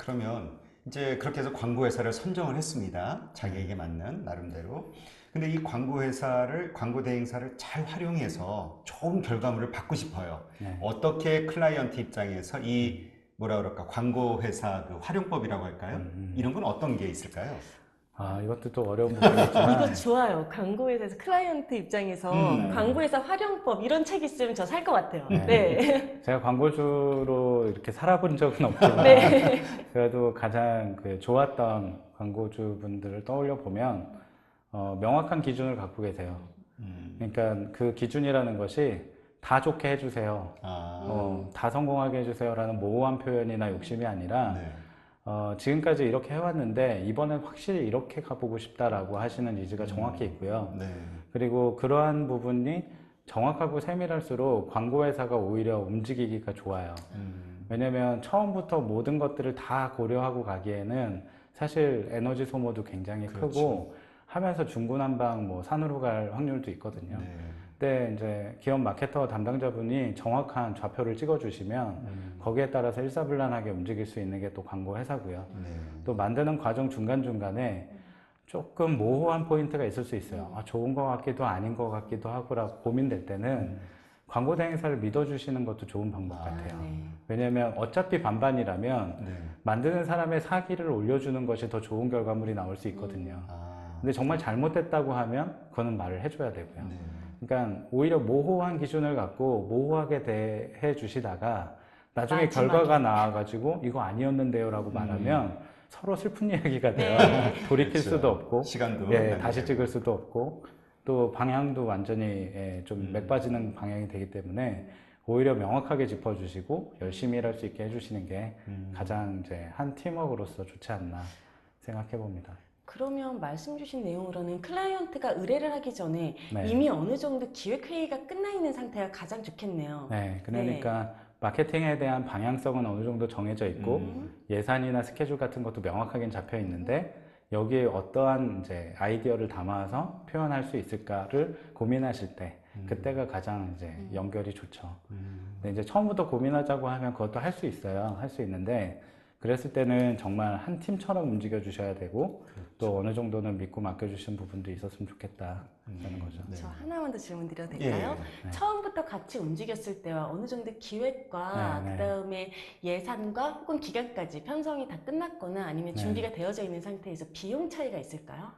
그러면 이제 그렇게 해서 광고 회사를 선정을 했습니다. 자기에게 맞는 나름대로. 근데 이 광고 회사를, 광고 대행사를 잘 활용해서 좋은 결과물을 받고 싶어요. 네. 어떻게 클라이언트 입장에서 이 뭐라 그럴까 광고 회사 그 활용법이라고 할까요? 이런 건 어떤 게 있을까요? 아, 이것도 또 어려운 부분이지만 이거 좋아요. 광고회사에서 클라이언트 입장에서 광고회사 활용법 이런 책 있으면 저 살 것 같아요. 네. 네. 제가 광고주로 이렇게 살아본 적은 없지만 네. 그래도 가장 그 좋았던 광고주분들을 떠올려 보면 명확한 기준을 갖고 계세요. 그러니까 그 기준이라는 것이 다 좋게 해주세요. 다 성공하게 해주세요라는 모호한 표현이나 욕심이 아니라 네. 지금까지 이렇게 해왔는데 이번엔 확실히 이렇게 가보고 싶다라고 하시는 니즈가 정확히 있고요. 네. 그리고 그러한 부분이 정확하고 세밀할수록 광고회사가 오히려 움직이기가 좋아요. 왜냐면 처음부터 모든 것들을 다 고려하고 가기에는 사실 에너지 소모도 굉장히 그렇죠. 크고 하면서 중구난방 뭐 산으로 갈 확률도 있거든요. 네. 근데 이제 기업 마케터 담당자분이 정확한 좌표를 찍어주시면 거기에 따라서 일사불란하게 움직일 수 있는 게 또 광고 회사고요. 네. 또 만드는 과정 중간중간에 조금 모호한 포인트가 있을 수 있어요. 아, 좋은 것 같기도 아닌 것 같기도 하고라고 고민될 때는 광고 대행사를 믿어주시는 것도 좋은 방법 같아요. 네. 왜냐면 어차피 반반이라면 네. 만드는 사람의 사기를 올려주는 것이 더 좋은 결과물이 나올 수 있거든요. 근데 정말 잘못됐다고 하면 그거는 말을 해줘야 되고요. 네. 그러니까 오히려 모호한 기준을 갖고 모호하게 대해 주시다가 나중에 마지막에. 결과가 나와가지고 이거 아니었는데요 라고 말하면 서로 슬픈 이야기가 돼요. 네. 돌이킬 그렇죠. 수도 없고 시간도 예, 낭비되고. 다시 찍을 수도 없고 또 방향도 완전히 예, 좀 맥빠지는 방향이 되기 때문에 오히려 명확하게 짚어주시고 열심히 일할 수 있게 해주시는 게 가장 이제 한 팀워크로서 좋지 않나 생각해 봅니다. 그러면 말씀 주신 내용으로는 클라이언트가 의뢰를 하기 전에 네. 이미 어느 정도 기획회의가 끝나 있는 상태가 가장 좋겠네요. 네, 그러니까 마케팅에 대한 방향성은 어느 정도 정해져 있고 예산이나 스케줄 같은 것도 명확하게 잡혀 있는데 여기에 어떠한 이제 아이디어를 담아서 표현할 수 있을까를 고민하실 때 그때가 가장 이제 연결이 좋죠. 근데 이제 처음부터 고민하자고 하면 그것도 할 수 있어요. 할 수 있는데 그랬을 때는 정말 한 팀처럼 움직여 주셔야 되고 또 어느 정도는 믿고 맡겨주신 부분도 있었으면 좋겠다라는 거죠. 네. 저 하나만 더 질문 드려도 될까요? 네. 처음부터 같이 움직였을 때와 어느 정도 기획과 네, 네. 그다음에 예산과 혹은 기간까지 편성이 다 끝났거나 아니면 네. 준비가 되어져 있는 상태에서 비용 차이가 있을까요?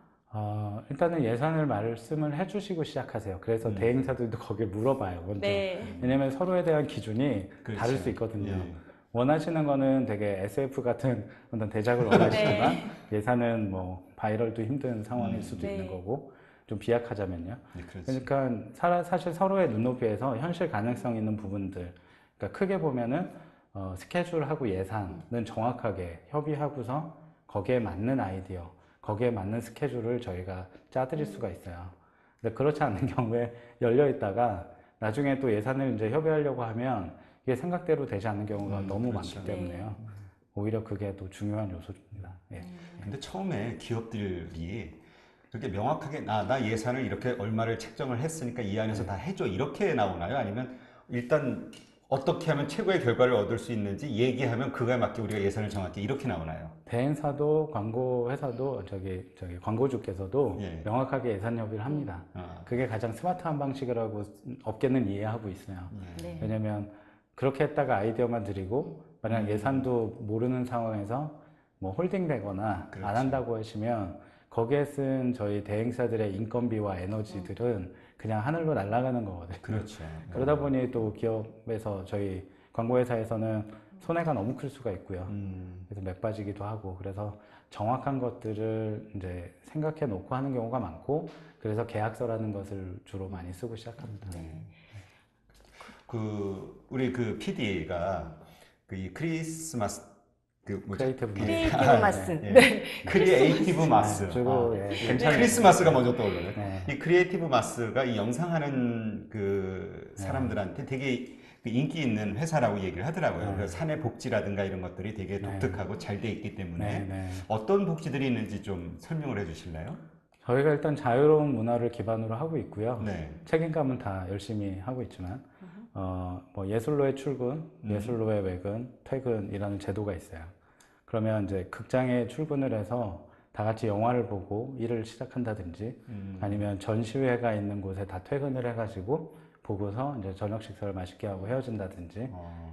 일단은 예산을 말씀을 해주시고 시작하세요. 그래서 대행사들도 거길 물어봐요, 먼저. 네. 왜냐면 서로에 대한 기준이 그렇죠. 다를 수 있거든요. 예. 원하시는 거는 되게 SF 같은 어떤 대작을 원하시지만 예산은 뭐 바이럴도 힘든 상황일 수도 네. 있는 거고 좀 비약하자면요. 네, 그렇지. 그러니까 사실 서로의 눈높이에서 현실 가능성 있는 부분들, 그러니까 크게 보면은 스케줄하고 예산은 정확하게 협의하고서 거기에 맞는 아이디어, 거기에 맞는 스케줄을 저희가 짜드릴 수가 있어요. 근데 그렇지 않은 경우에 열려 있다가 나중에 또 예산을 이제 협의하려고 하면 이게 생각대로 되지 않는 경우가 너무 그렇죠. 많기 때문에요. 오히려 그게 또 중요한 요소입니다. 예. 근데 처음에 기업들이 그렇게 명확하게 나 예산을 이렇게 얼마를 책정을 했으니까 이 안에서 다 해줘 이렇게 나오나요? 아니면 일단 어떻게 하면 최고의 결과를 얻을 수 있는지 얘기하면 그거에 맞게 우리가 예산을 정할게 이렇게 나오나요? 대행사도 광고 회사도 저기 광고주께서도 예. 명확하게 예산 협의를 합니다. 그게 가장 스마트한 방식이라고 업계는 이해하고 있어요. 네. 왜냐면 그렇게 했다가 아이디어만 드리고 만약 예산도 모르는 상황에서 뭐 홀딩되거나 그렇죠. 안 한다고 하시면 거기에 쓴 저희 대행사들의 인건비와 에너지들은 그냥 하늘로 날아가는 거거든요. 그렇죠. 그러다 보니 또 기업에서 저희 광고회사에서는 손해가 너무 클 수가 있고요. 그래서 맥 빠지기도 하고 그래서 정확한 것들을 이제 생각해 놓고 하는 경우가 많고 그래서 계약서라는 것을 주로 많이 쓰고 시작합니다. 우리 그 PD가 그 이 크리스마스 그 뭐지? 크리에이티브 크리에이티브 아, 마스. 예. 네. 크리에이티브 마스. 주로 예, 괜찮아요. 크리스마스가 먼저 떠오르네. 네. 이 크리에이티브 마스가 이 영상하는 그 사람들한테 되게 그 인기 있는 회사라고 얘기를 하더라고요. 그래서 사내 복지라든가 이런 것들이 되게 독특하고 잘 돼 있기 때문에 네. 어떤 복지들이 있는지 좀 설명을 해주실래요? 저희가 일단 자유로운 문화를 기반으로 하고 있고요. 네. 책임감은 다 열심히 하고 있지만 뭐 예술로의 출근, 예술로의 외근, 퇴근이라는 제도가 있어요. 그러면 이제 극장에 출근을 해서 다 같이 영화를 보고 일을 시작한다든지 아니면 전시회가 있는 곳에 다 퇴근을 해가지고 보고서 이제 저녁 식사를 맛있게 하고 헤어진다든지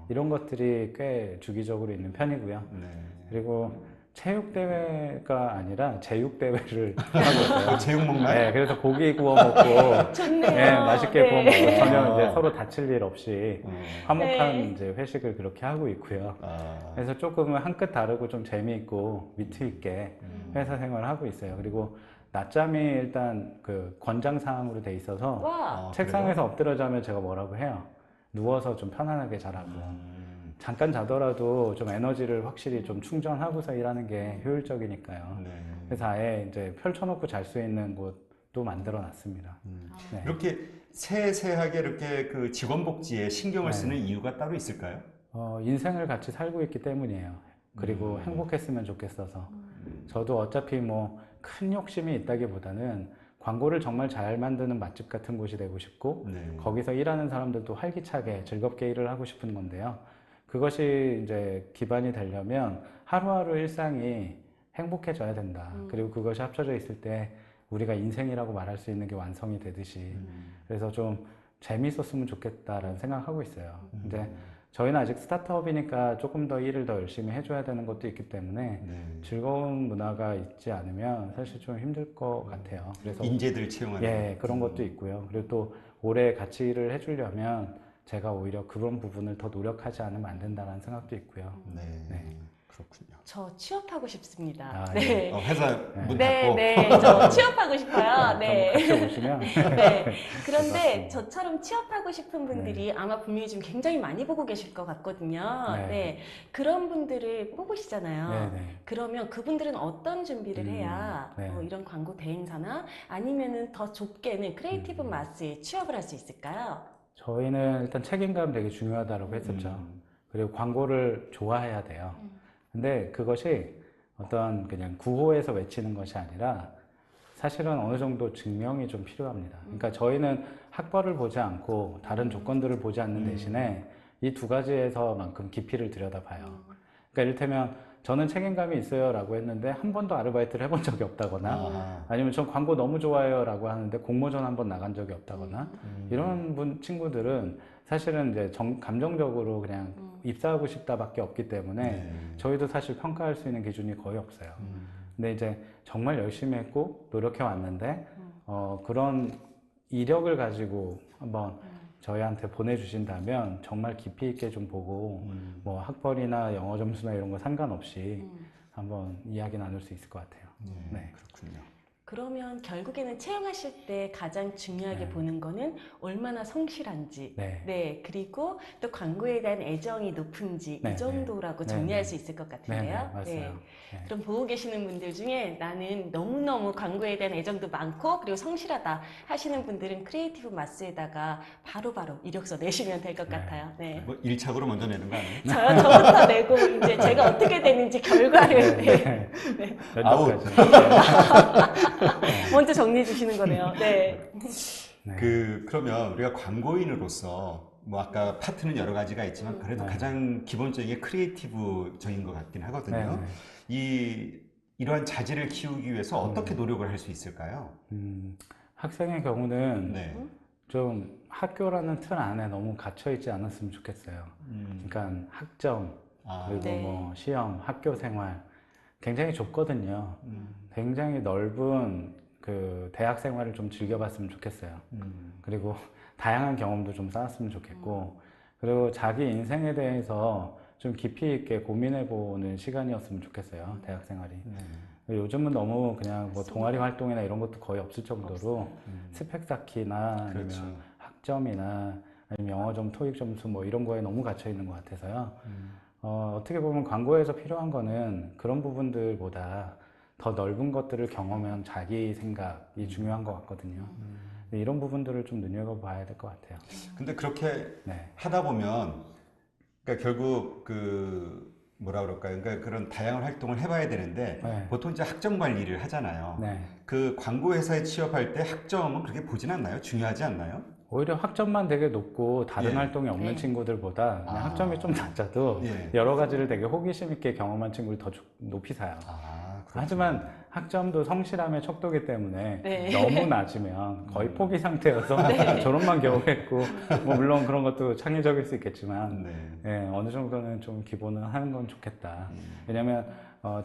이런 것들이 꽤 주기적으로 있는 편이고요. 네. 그리고 체육대회가 아니라 제육대회를 하고 있어요. 제육 먹나요? 네, 그래서 고기 구워 먹고, 좋네요. 네, 맛있게 네. 구워 먹고, 전혀 아. 이제 서로 다칠 일 없이 화목한 네. 이제 회식을 그렇게 하고 있고요. 아, 그래서 조금은 한 끗 다르고 좀 재미있고 위트 있게 회사 생활을 하고 있어요. 그리고 낮잠이 일단 그 권장 사항으로 돼 있어서 와. 책상에서 엎드려 자면 제가 뭐라고 해요. 누워서 좀 편안하게 자라고. 잠깐 자더라도 좀 에너지를 확실히 좀 충전하고서 일하는 게 효율적이니까요. 네. 그래서 아예 이제 펼쳐놓고 잘 수 있는 곳도 만들어 놨습니다. 네. 이렇게 세세하게 이렇게 그 직원복지에 신경을 네. 쓰는 이유가 따로 있을까요? 인생을 같이 살고 있기 때문이에요. 그리고 행복했으면 좋겠어서. 저도 어차피 뭐 큰 욕심이 있다기보다는 광고를 정말 잘 만드는 맛집 같은 곳이 되고 싶고 네. 거기서 일하는 사람들도 활기차게 즐겁게 일을 하고 싶은 건데요. 그것이 이제 기반이 되려면 하루하루 일상이 행복해져야 된다. 그리고 그것이 합쳐져 있을 때 우리가 인생이라고 말할 수 있는 게 완성이 되듯이 그래서 좀 재미있었으면 좋겠다라는 생각하고 있어요. 근데 저희는 아직 스타트업이니까 조금 더 일을 더 열심히 해줘야 되는 것도 있기 때문에 네. 즐거운 문화가 있지 않으면 사실 좀 힘들 것 같아요. 그래서 인재들 채용하는. 예, 그런 것도 있고요. 그리고 또 오래 같이 일을 해주려면 제가 오히려 그런 부분을 더 노력하지 않으면 안 된다는 생각도 있고요. 네. 네. 그렇군요. 저 취업하고 싶습니다. 아, 네. 회사 문 네, 닫고. 네, 저 취업하고 싶어요. 네. 같이 오시면 네. 그런데 반갑습니다. 저처럼 취업하고 싶은 분들이 아마 분명히 지금 굉장히 많이 보고 계실 것 같거든요. 네. 네. 그런 분들을 뽑으시잖아요. 네, 네. 그러면 그분들은 어떤 준비를 해야 네. 이런 광고 대행사나 아니면은 더 좁게는 크리에이티브 마스에 취업을 할 수 있을까요? 저희는 일단 책임감 되게 중요하다고 했었죠. 그리고 광고를 좋아해야 돼요. 근데 그것이 어떤 그냥 구호에서 외치는 것이 아니라 사실은 어느 정도 증명이 좀 필요합니다. 그러니까 저희는 학벌을 보지 않고 다른 조건들을 보지 않는 대신에 이 두 가지에서만큼 깊이를 들여다봐요. 그러니까 이를테면 저는 책임감이 있어요 라고 했는데 한 번도 아르바이트를 해본 적이 없다거나 아니면 전 광고 너무 좋아해요 라고 하는데 공모전 한 번 나간 적이 없다거나 이런 친구들은 사실은 이제 감정적으로 그냥 입사하고 싶다밖에 없기 때문에 저희도 사실 평가할 수 있는 기준이 거의 없어요. 근데 이제 정말 열심히 했고 노력해 왔는데 그런 이력을 가지고 한번 저희한테 보내주신다면 정말 깊이 있게 좀 보고 뭐 학벌이나 영어 점수나 이런 거 상관없이 한번 이야기 나눌 수 있을 것 같아요. 네. 그렇군요. 그러면 결국에는 채용하실 때 가장 중요하게 네. 보는 거는 얼마나 성실한지, 네. 네, 그리고 또 광고에 대한 애정이 높은지 네, 이 정도라고 네. 정리할 네, 수 있을 것 네, 같은데요. 네, 맞아요. 네. 그럼 보고 계시는 분들 중에 나는 너무너무 광고에 대한 애정도 많고 그리고 성실하다 하시는 분들은 크리에이티브 마스에다가 바로바로 이력서 내시면 될 것 네. 같아요. 네. 뭐 1착으로 먼저 내는 거 아니에요? 저부터 내고 이제 제가 어떻게 되는지 결과를 네. 네. 아웃. 먼저 정리해 주시는 거네요. 네. 네. 그러면 우리가 광고인으로서 뭐 아까 파트는 여러 가지가 있지만 그래도 네. 가장 기본적인 게 크리에이티브적인 것 같긴 하거든요. 네. 이러한 자질을 키우기 위해서 어떻게 노력을 할 수 있을까요? 학생의 경우는 네. 좀 학교라는 틀 안에 너무 갇혀 있지 않았으면 좋겠어요. 그러니까 학점, 그리고 네. 뭐 시험, 학교 생활 굉장히 좁거든요. 굉장히 넓은 그 대학 생활을 좀 즐겨봤으면 좋겠어요. 그리고 다양한 경험도 좀 쌓았으면 좋겠고, 그리고 자기 인생에 대해서 좀 깊이 있게 고민해보는 시간이었으면 좋겠어요. 대학 생활이. 요즘은 너무 그냥 뭐 동아리 활동이나 이런 것도 거의 없을 정도로 스펙 쌓기나 아니면 그렇죠. 학점이나 아니면 영어 점, 토익 점수 뭐 이런 거에 너무 갇혀 있는 것 같아서요. 어떻게 보면 광고에서 필요한 거는 그런 부분들보다 더 넓은 것들을 경험한 자기 생각이 중요한 것 같거든요. 이런 부분들을 좀 눈여겨봐야 될 것 같아요. 근데 그렇게 네. 하다 보면 그러니까 결국 뭐라 그럴까요? 그러니까 그런 다양한 활동을 해봐야 되는데 네. 보통 이제 학점 관리를 하잖아요. 네. 그 광고 회사에 취업할 때 학점은 그렇게 보진 않나요? 중요하지 않나요? 오히려 학점만 되게 높고 다른 예. 활동이 없는 네. 친구들보다 그냥 아. 학점이 좀 낮아도 예. 여러 가지를 되게 호기심 있게 경험한 친구를 더 높이 사요. 그렇군요. 하지만 학점도 성실함의 척도기 때문에 네. 너무 낮으면 거의 포기 상태여서 졸업만 겨우 했고 뭐 물론 그런 것도 창의적일 수 있겠지만 네. 예, 어느 정도는 좀 기본은 하는 건 좋겠다. 왜냐하면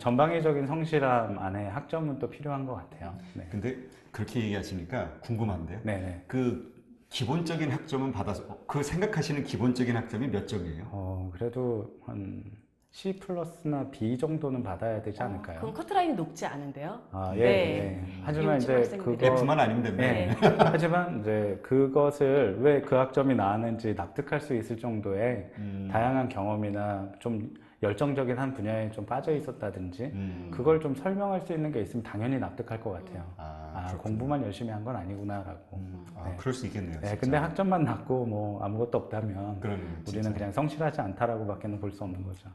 전방위적인 성실함 안에 학점은 또 필요한 것 같아요. 네. 근데 그렇게 얘기하시니까 궁금한데요. 네네. 그 기본적인 학점은 받아서 그 생각하시는 기본적인 학점이 몇 점이에요? 그래도 한 C 플러스나 B 정도는 받아야 되지 않을까요? 그럼 커트라인이 높지 않은데요? 아, 예, 네. 예. 하지만 요즘 이제 학생들이. 그거 F만 아니면 됩니다. 네. 하지만 이제 그것을 왜 그 학점이 나왔는지 납득할 수 있을 정도의 다양한 경험이나 좀 열정적인 한 분야에 좀 빠져 있었다든지 그걸 좀 설명할 수 있는 게 있으면 당연히 납득할 것 같아요. 그렇군요. 공부만 열심히 한 건 아니구나라고. 네. 그럴 수 있겠네요. 네, 진짜. 근데 학점만 낮고 뭐 아무것도 없다면 그러네요, 우리는 진짜. 그냥 성실하지 않다라고밖에는 볼 수 없는 거죠.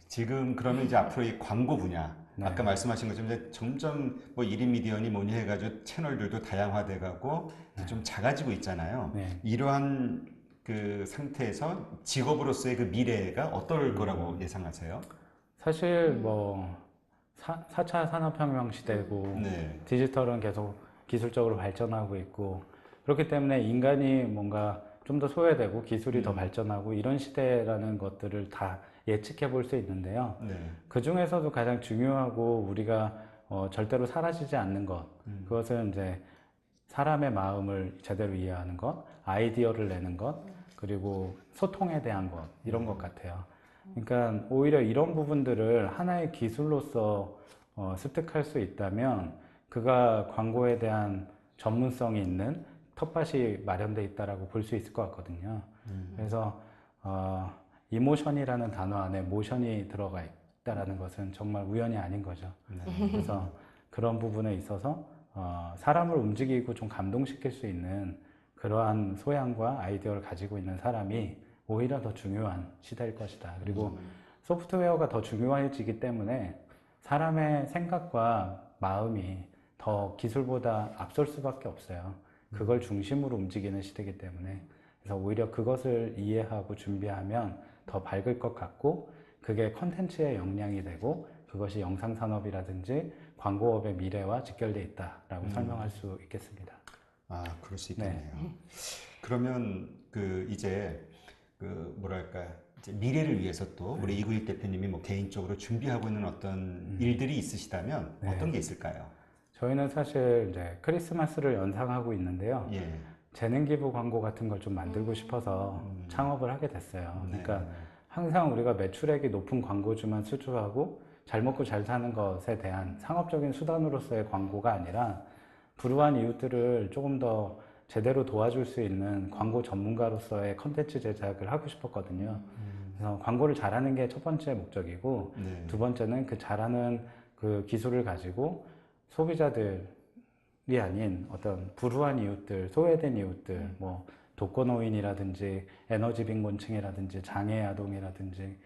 지금 그러면 이제 앞으로 이 광고 분야, 네. 아까 말씀하신 것처럼 이제 점점 뭐 1인 미디어니 뭐니 해가지고 채널들도 다양화돼 가고 좀 작아지고 있잖아요. 네. 이러한 그 상태에서 직업으로서의 그 미래가 어떨 거라고 예상하세요? 사실 뭐 4차 산업혁명 시대고 네. 디지털은 계속 기술적으로 발전하고 있고 그렇기 때문에 인간이 뭔가 좀 더 소외되고 기술이 더 발전하고 이런 시대라는 것들을 다 예측해 볼 수 있는데요. 네. 그 중에서도 가장 중요하고 우리가 절대로 사라지지 않는 것, 그것은 이제 사람의 마음을 제대로 이해하는 것, 아이디어를 내는 것, 그리고 소통에 대한 것, 이런 것 같아요. 그러니까 오히려 이런 부분들을 하나의 기술로서 습득할 수 있다면 그가 광고에 대한 전문성이 있는 텃밭이 마련돼 있다라고 볼 수 있을 것 같거든요. 그래서 이모션이라는 단어 안에 모션이 들어가 있다라는 것은 정말 우연이 아닌 거죠. 그래서 그런 부분에 있어서 사람을 움직이고 좀 감동시킬 수 있는 그러한 소양과 아이디어를 가지고 있는 사람이 오히려 더 중요한 시대일 것이다. 그리고 소프트웨어가 더 중요해지기 때문에 사람의 생각과 마음이 더 기술보다 앞설 수밖에 없어요. 그걸 중심으로 움직이는 시대이기 때문에 그래서 오히려 그것을 이해하고 준비하면 더 밝을 것 같고 그게 컨텐츠의 역량이 되고 그것이 영상산업이라든지 광고업의 미래와 직결되어 있다라고 설명할 수 있겠습니다. 그럴 수 있겠네요. 그러면 이제 뭐랄까 이제 미래를 위해서 또 우리 이구익 대표님이 뭐 개인적으로 준비하고 있는 어떤 일들이 있으시다면 네. 어떤 게 있을까요? 저희는 사실 이제 크리스마스를 연상하고 있는데요. 예. 재능 기부 광고 같은 걸 좀 만들고 싶어서 창업을 하게 됐어요. 네. 그러니까 항상 우리가 매출액이 높은 광고주만 수주하고 잘 먹고 잘 사는 것에 대한 상업적인 수단으로서의 광고가 아니라 불우한 이웃들을 조금 더 제대로 도와줄 수 있는 광고 전문가로서의 컨텐츠 제작을 하고 싶었거든요. 그래서 광고를 잘하는 게 첫 번째 목적이고 네. 두 번째는 그 잘하는 그 기술을 가지고 소비자들이 아닌 어떤 불우한 이웃들, 소외된 이웃들, 뭐 독거노인이라든지 에너지 빈곤층이라든지 장애 아동이라든지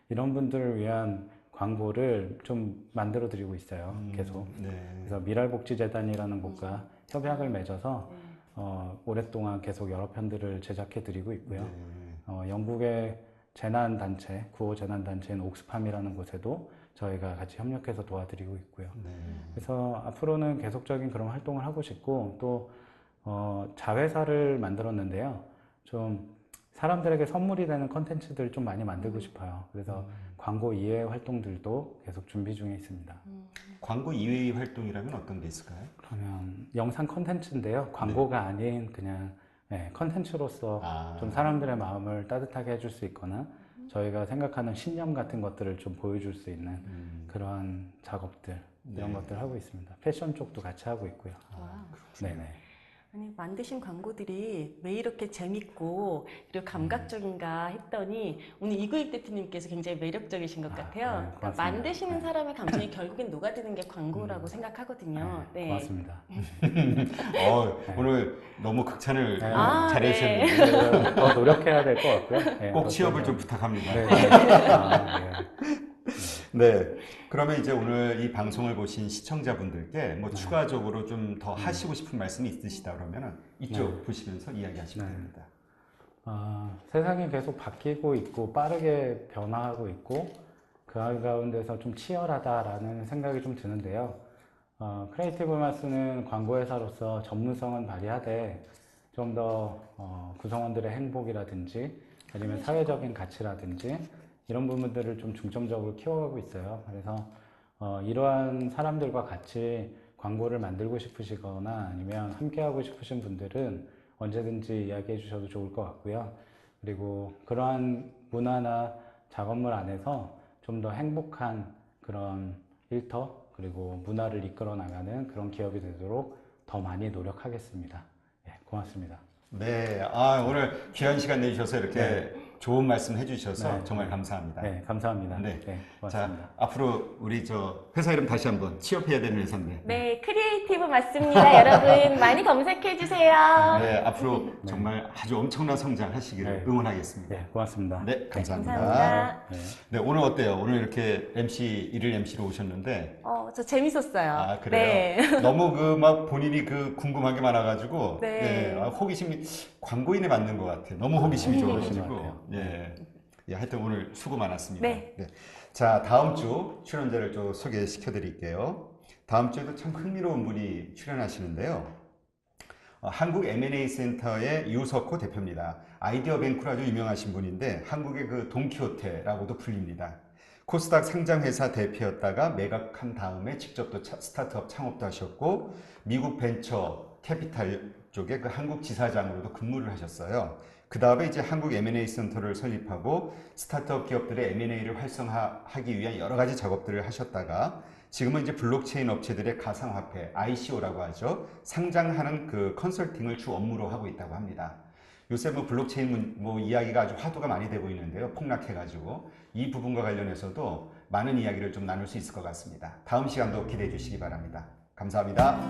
이런 분들을 위한 광고를 좀 만들어 드리고 있어요. 계속. 네. 그래서 미랄복지재단이라는 곳과 협약을 맺어서 오랫동안 계속 여러 편들을 제작해 드리고 있고요. 영국의 재난단체, 구호재난단체인 옥스팜이라는 곳에도 저희가 같이 협력해서 도와드리고 있고요. 네. 그래서 앞으로는 계속적인 그런 활동을 하고 싶고 또 자회사를 만들었는데요. 좀 사람들에게 선물이 되는 컨텐츠들 좀 많이 만들고 싶어요. 그래서 광고 이외의 활동들도 계속 준비 중에 있습니다. 광고 이외의 활동이라면 어떤 게 있을까요? 그러면 영상 컨텐츠인데요. 광고가 아닌 그냥 컨텐츠로서 좀 사람들의 마음을 따뜻하게 해줄 수 있거나 저희가 생각하는 신념 같은 것들을 좀 보여줄 수 있는 그러한 작업들 이런 것들 하고 있습니다. 패션 쪽도 같이 하고 있고요. 네네. 아니, 만드신 광고들이 왜 이렇게 재밌고 그리고 감각적인가 했더니 오늘 이구익 대표님께서 굉장히 매력적이신 것 같아요. 네, 그러니까 만드시는 사람의 감정이 결국엔 녹아드는 게 광고라고 생각하거든요. 네. 고맙습니다. 오늘 너무 극찬을 네. 잘해주셨는데 더 노력해야 될 것 같고요. 꼭 취업을 좀 부탁합니다. 네. 네. 그러면 이제 오늘 이 방송을 보신 시청자분들께 뭐 추가적으로 좀 더 하시고 싶은 말씀이 있으시다 그러면은 이쪽 보시면서 이야기하시면 네. 됩니다. 세상이 계속 바뀌고 있고 빠르게 변화하고 있고 그 가운데서 좀 치열하다라는 생각이 좀 드는데요. 크리에이티브 마스는 광고회사로서 전문성은 발휘하되 좀 더 구성원들의 행복이라든지 아니면 사회적인 가치라든지 이런 부분들을 좀 중점적으로 키워가고 있어요. 그래서 이러한 사람들과 같이 광고를 만들고 싶으시거나 아니면 함께하고 싶으신 분들은 언제든지 이야기해 주셔도 좋을 것 같고요. 그리고 그러한 문화나 작업물 안에서 좀 더 행복한 그런 일터 그리고 문화를 이끌어 나가는 그런 기업이 되도록 더 많이 노력하겠습니다. 예, 고맙습니다. 네. 오늘 귀한 시간 내주셔서 이렇게 좋은 말씀 해주셔서 네. 정말 감사합니다. 네, 감사합니다. 네. 고맙습니다. 자, 앞으로 우리 회사 이름 다시 한번 취업해야 되는 회사인데. 네, 크리에이티브 맞습니다. 여러분 많이 검색해 주세요. 네, 앞으로 정말 아주 엄청난 성장하시기를 네. 응원하겠습니다. 네, 고맙습니다. 네, 감사합니다. 감사합니다. 네. 네, 오늘 어때요? 오늘 이렇게 일일 MC로 오셨는데. 저 재밌었어요. 아, 그래요? 네. 너무 막 본인이 궁금한 게 많아가지고. 네. 호기심이 광고인에 맞는 것 같아요. 너무 호기심이 그런 것 좋아가지고. 같아요. 예. 예, 하여튼 오늘 수고 많았습니다. 네. 자, 다음 주 출연자를 좀 소개시켜 드릴게요. 다음 주에도 참 흥미로운 분이 출연하시는데요. 한국 M&A 센터의 유석호 대표입니다. 아이디어 뱅크로 아주 유명하신 분인데 한국의 돈키호테라고도 불립니다. 코스닥 상장회사 대표였다가 매각한 다음에 직접 또 스타트업 창업도 하셨고 미국 벤처 캐피탈 쪽에 한국 지사장으로도 근무를 하셨어요. 그 다음에 이제 한국 M&A 센터를 설립하고 스타트업 기업들의 M&A를 활성화하기 위한 여러 가지 작업들을 하셨다가 지금은 이제 블록체인 업체들의 가상화폐 ICO라고 하죠. 상장하는 컨설팅을 주 업무로 하고 있다고 합니다. 요새 블록체인 이야기가 아주 화두가 많이 되고 있는데요. 폭락해가지고 이 부분과 관련해서도 많은 이야기를 좀 나눌 수 있을 것 같습니다. 다음 시간도 기대해 주시기 바랍니다. 감사합니다.